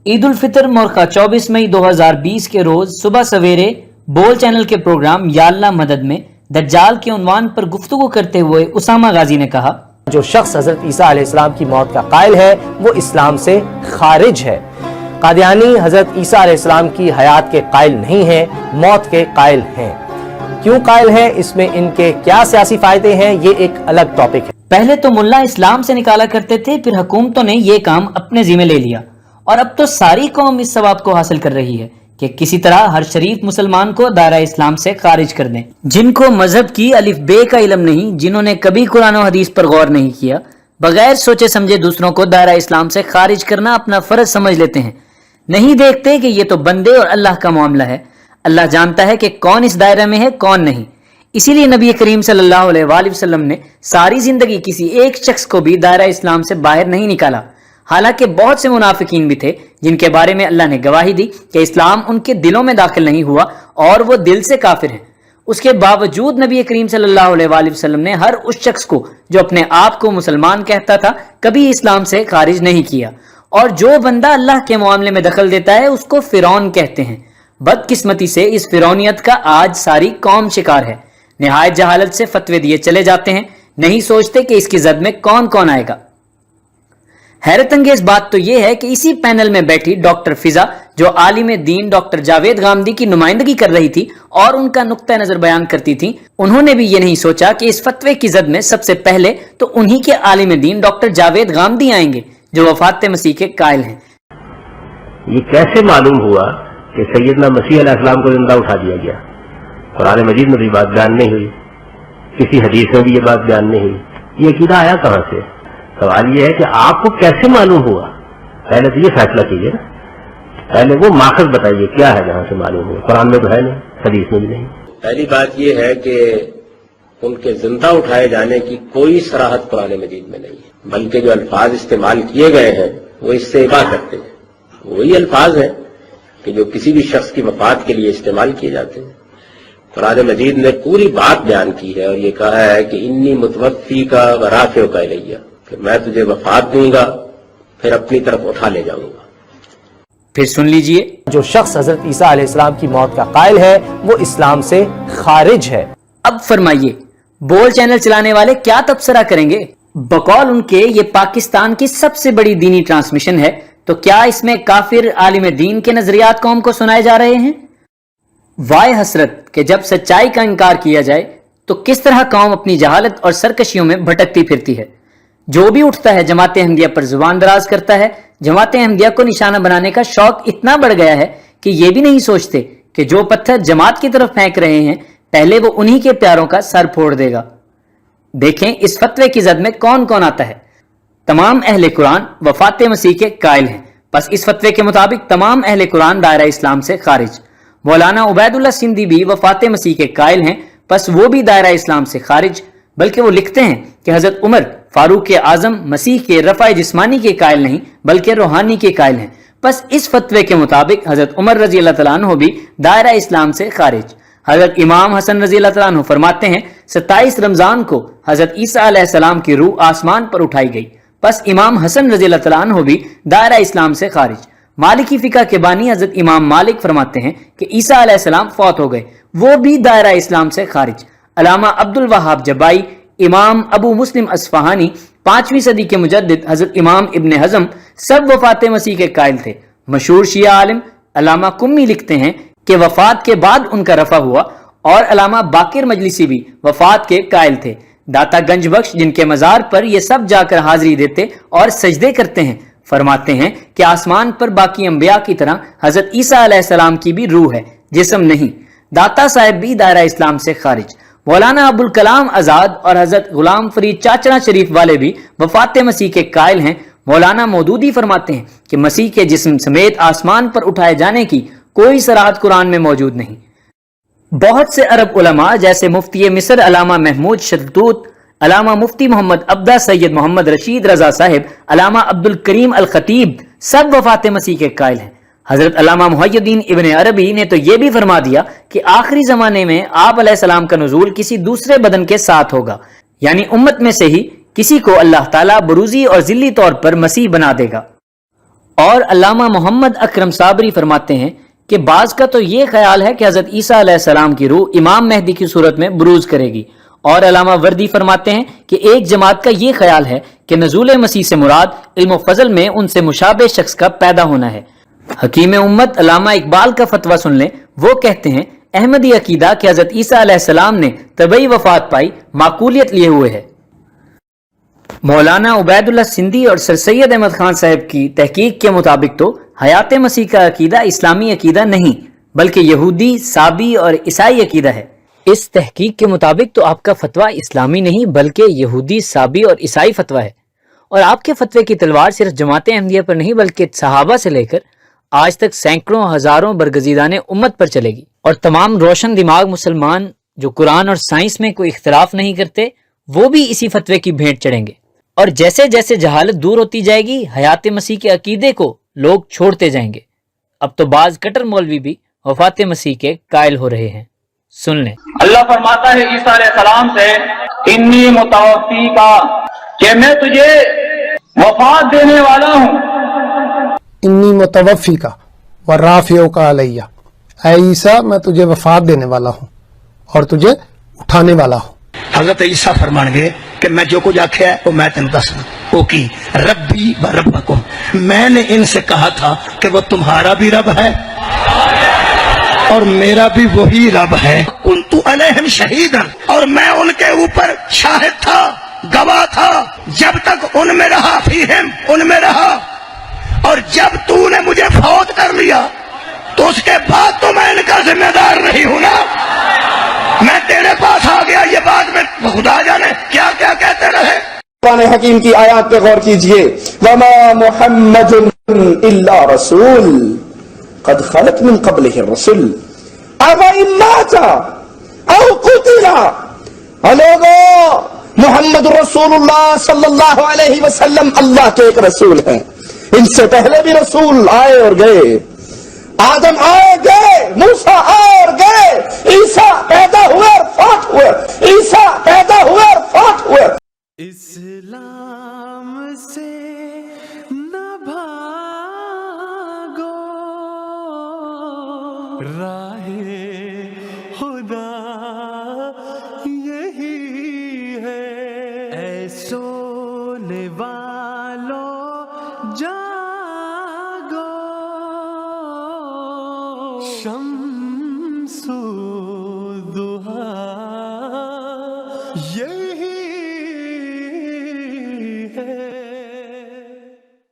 عید الفطر مورخہ 24 مئی 2020 کے روز صبح سویرے بول چینل کے پروگرام یا اللہ مدد میں دجال کے عنوان پر گفتگو کرتے ہوئے اسامہ غازی نے کہا، جو شخص حضرت عیسیٰ علیہ السلام کی موت کا قائل ہے وہ اسلام سے خارج ہے۔ قادیانی حضرت عیسیٰ علیہ السلام کی حیات کے قائل نہیں ہیں، موت کے قائل ہیں۔ کیوں قائل ہیں، اس میں ان کے کیا سیاسی فائدے ہیں، یہ ایک الگ ٹاپک ہے۔ پہلے تو ملا اسلام سے نکالا کرتے تھے، پھر حکومتوں نے یہ کام اپنے ذمہ لے لیا، اور اب تو ساری قوم اس ثواب کو حاصل کر رہی ہے کہ کسی طرح ہر شریف مسلمان کو دائرہ اسلام سے خارج کر دیں۔ جن کو مذہب کی الف بے کا علم نہیں، جنہوں نے کبھی قرآن و حدیث پر غور نہیں کیا، بغیر سوچے سمجھے دوسروں کو دائرہ اسلام سے خارج کرنا اپنا فرض سمجھ لیتے ہیں، نہیں دیکھتے کہ یہ تو بندے اور اللہ کا معاملہ ہے۔ اللہ جانتا ہے کہ کون اس دائرے میں ہے، کون نہیں۔ اسی لیے نبی کریم صلی اللہ علیہ وآلہ وسلم نے ساری زندگی کسی ایک شخص کو بھی دائرہ اسلام سے باہر نہیں نکالا، حالانکہ بہت سے منافقین بھی تھے جن کے بارے میں اللہ نے گواہی دی کہ اسلام ان کے دلوں میں داخل نہیں ہوا اور وہ دل سے کافر ہیں۔ اس کے باوجود نبی کریم صلی اللہ علیہ وآلہ وسلم نے ہر اس شخص کو جو اپنے آپ کو مسلمان کہتا تھا کبھی اسلام سے خارج نہیں کیا، اور جو بندہ اللہ کے معاملے میں دخل دیتا ہے اس کو فرعون کہتے ہیں۔ بدقسمتی سے اس فرعونیت کا آج ساری قوم شکار ہے، نہایت جہالت سے فتوے دیے چلے جاتے ہیں، نہیں سوچتے کہ اس کی زد میں کون کون آئے گا۔ حیرت انگیز بات تو یہ ہے کہ اسی پینل میں بیٹھی ڈاکٹر فضا جو عالم دین ڈاکٹر جاوید غامدی کی نمائندگی کر رہی تھی اور ان کا نقطہ نظر بیان کرتی تھی، انہوں نے بھی یہ نہیں سوچا کہ اس فتوے کی زد میں سب سے پہلے تو انہی کے عالم دین ڈاکٹر جاوید غامدی آئیں گے جو وفات مسیح کے قائل ہیں۔ یہ کیسے معلوم ہوا کہ سیدنا مسیح علیہ السلام کو زندہ اٹھا دیا گیا؟ قرآن مجید میں بھی بات بیان نہیں ہوئی، کسی حدیث میں بھی یہ بات بیان نہیں ہوئی، یہ عقیدہ آیا کہاں سے؟ سوال یہ ہے کہ آپ کو کیسے معلوم ہوا؟ پہلے تو یہ فیصلہ کیجیے نا، پہلے وہ ماخذ بتائیے کیا ہے جہاں سے معلوم ہوا۔ قرآن میں تو ہے نہیں، حدیث میں بھی نہیں۔ پہلی بات یہ ہے کہ ان کے زندہ اٹھائے جانے کی کوئی صراحت قرآن مجید میں نہیں ہے، بلکہ جو الفاظ استعمال کیے گئے ہیں وہ اس سے اباح کرتے ہیں، وہی الفاظ ہیں کہ جو کسی بھی شخص کی وفات کے لیے استعمال کیے جاتے ہیں۔ قرآن مجید نے پوری بات بیان کی ہے اور یہ کہا ہے کہ انی متوفی کا ورافع کا الیہ، کہ میں تجھے وفات دوں گا پھر اپنی طرف اٹھا لے جاؤں گا۔ پھر سن لیجئے، جو شخص حضرت عیسیٰ علیہ السلام کی موت کا قائل ہے وہ اسلام سے خارج ہے۔ اب فرمائیے بول چینل چلانے والے کیا تبصرہ کریں گے؟ بقول ان کے یہ پاکستان کی سب سے بڑی دینی ٹرانسمیشن ہے، تو کیا اس میں کافر عالم دین کے نظریات قوم کو سنائے جا رہے ہیں؟ وائے حسرت کہ جب سچائی کا انکار کیا جائے تو کس طرح قوم اپنی جہالت اور سرکشیوں میں بھٹکتی پھرتی ہے۔ جو بھی اٹھتا ہے جماعت احمدیہ پر زبان دراز کرتا ہے، جماعت احمدیہ کو نشانہ بنانے کا شوق اتنا بڑھ گیا ہے کہ یہ بھی نہیں سوچتے کہ جو پتھر جماعت کی طرف پھینک رہے ہیں پہلے وہ انہی کے پیاروں کا سر پھوڑ دے گا۔ دیکھیں اس فتوے کی زد میں کون کون آتا ہے۔ تمام اہل قرآن وفات مسیح کے قائل ہیں، بس اس فتوے کے مطابق تمام اہل قرآن دائرہ اسلام سے خارج۔ مولانا عبید اللہ سندھی بھی وفات مسیح کے قائل ہیں، بس وہ بھی دائرہ اسلام سے خارج، بلکہ وہ لکھتے ہیں کہ حضرت عمر فاروق اعظم مسیح کے رفع جسمانی کے قائل نہیں بلکہ روحانی کے قائل ہیں، بس اس فتوے کے مطابق حضرت عمر رضی اللہ تعالیٰ عنہ بھی دائرہ اسلام سے خارج۔ حضرت امام حسن رضی اللہ تعالیٰ عنہ فرماتے ہیں 27 رمضان کو حضرت عیسیٰ علیہ السلام کی روح آسمان پر اٹھائی گئی، بس امام حسن رضی اللہ تعالیٰ عنہ بھی دائرہ اسلام سے خارج۔ مالکی فقہ کے بانی حضرت امام مالک فرماتے ہیں کہ عیسیٰ علیہ السلام فوت ہو گئے، وہ بھی دائرہ اسلام سے خارج۔ علامہ عبد الوہاب جبائی، امام ابو مسلم اصفہانی، 5ویں صدی کے مجدد حضرت امام ابن حزم سب وفات مسیح کے قائل تھے۔ مشہور شیعہ عالم علامہ قمی لکھتے ہیں کہ وفات کے بعد ان کا رفع ہوا، اور علامہ باقر مجلسی بھی وفات کے قائل تھے۔ داتا گنج بخش جن کے مزار پر یہ سب جا کر حاضری دیتے اور سجدے کرتے ہیں، فرماتے ہیں کہ آسمان پر باقی انبیاء کی طرح حضرت عیسیٰ علیہ السلام کی بھی روح ہے، جسم نہیں۔ داتا صاحب بھی دائرہ اسلام سے خارج۔ مولانا ابوالکلام آزاد اور حضرت غلام فرید چاچڑا شریف والے بھی وفات مسیح کے قائل ہیں۔ مولانا مودودی فرماتے ہیں کہ مسیح کے جسم سمیت آسمان پر اٹھائے جانے کی کوئی صراحت قرآن میں موجود نہیں۔ بہت سے عرب علماء جیسے مفتی مصر علامہ محمود شتوت، علامہ مفتی محمد عبدہ سید محمد رشید رضا صاحب، علامہ عبد الکریم الخطیب سب وفات مسیح کے قائل ہیں۔ حضرت علامہ محی الدین ابن عربی نے تو یہ بھی فرما دیا کہ آخری زمانے میں آپ علیہ السلام کا نزول کسی دوسرے بدن کے ساتھ ہوگا، یعنی امت میں سے ہی کسی کو اللہ تعالیٰ بروزی اور ذلی طور پر مسیح بنا دے گا۔ اور علامہ محمد اکرم صابری فرماتے ہیں کہ بعض کا تو یہ خیال ہے کہ حضرت عیسیٰ علیہ السلام کی روح امام مہدی کی صورت میں بروز کرے گی، اور علامہ وردی فرماتے ہیں کہ ایک جماعت کا یہ خیال ہے کہ نزول مسیح سے مراد علم و فضل میں ان سے مشابہ شخص کا پیدا ہونا ہے۔ حکیم امت علامہ اقبال کا فتویٰ سن لیں، وہ کہتے ہیں احمدی عقیدہ کہ حضرت عیسیٰ علیہ السلام نے طبعی وفات پائی معقولیت لیے ہوئے ہے۔ مولانا عبید اللہ سندھی اور سر سید احمد خان صاحب کی تحقیق کے مطابق تو حیات مسیح کا عقیدہ اسلامی عقیدہ نہیں بلکہ یہودی، سابی اور عیسائی عقیدہ ہے۔ اس تحقیق کے مطابق تو آپ کا فتویٰ اسلامی نہیں بلکہ یہودی، سابی اور عیسائی فتویٰ ہے، اور آپ کے فتوے کی تلوار صرف جماعت احمدیہ پر نہیں بلکہ صحابہ سے لے کر آج تک سینکڑوں ہزاروں برگزیدان امت پر چلے گی، اور تمام روشن دماغ مسلمان جو قرآن اور سائنس میں کوئی اختلاف نہیں کرتے وہ بھی اسی فتوے کی بھیٹ چڑھیں گے، اور جیسے جیسے جہالت دور ہوتی جائے گی حیات مسیح کے عقیدے کو لوگ چھوڑتے جائیں گے۔ اب تو بعض کٹر مولوی بھی وفات مسیح کے قائل ہو رہے ہیں، سن لیں۔ اللہ فرماتا ہے عیسیٰ علیہ السلام سے انی متوفی کا، کہ میں تجھے وفات دینے والا ہوں۔ انی متوفی کا ورافعو کا علیہ، اے عیسیٰ میں تجھے وفات دینے والا ہوں اور تجھے اٹھانے والا ہوں۔ حضرت عیسیٰ فرمان گے کہ میں جو کچھ آخیا ہے وہ میں تین دسنا، وہ کی ربی و ربکم، میں نے ان سے کہا تھا کہ وہ تمہارا بھی رب ہے اور میرا بھی وہی رب ہے، کنت علیہم شہیدا، اور میں ان کے اوپر شاہد تھا، گواہ تھا، جب تک ان میں رہا، فیہم ان میں رہا، اور جب تو نے مجھے فوت کر لیا تو اس کے بعد تو میں ان کا ذمہ دار نہیں ہوں نا، میں تیرے پاس آ گیا، یہ بات میں خدا جانے کیا کیا کہتے رہے۔ قرآن حکیم کی آیات پہ غور کیجئے، وما محمد الا رسول قد خلت من قبلہ الرسل افإن مات او قتل، لوگوں محمد رسول اللہ صلی اللہ علیہ وسلم اللہ کے ایک رسول ہیں، ان سے پہلے بھی رسول آئے اور گئے، آدم آئے گئے، موسیٰ آئے اور گئے، عیسیٰ پیدا ہوئے اور فوت ہوئے، عیسیٰ پیدا ہوئے اور فوت ہوئے۔ اسلام سے نہ بھاگو، راہ خدا یہی ہے، اے سونے والوں جاگو، شمع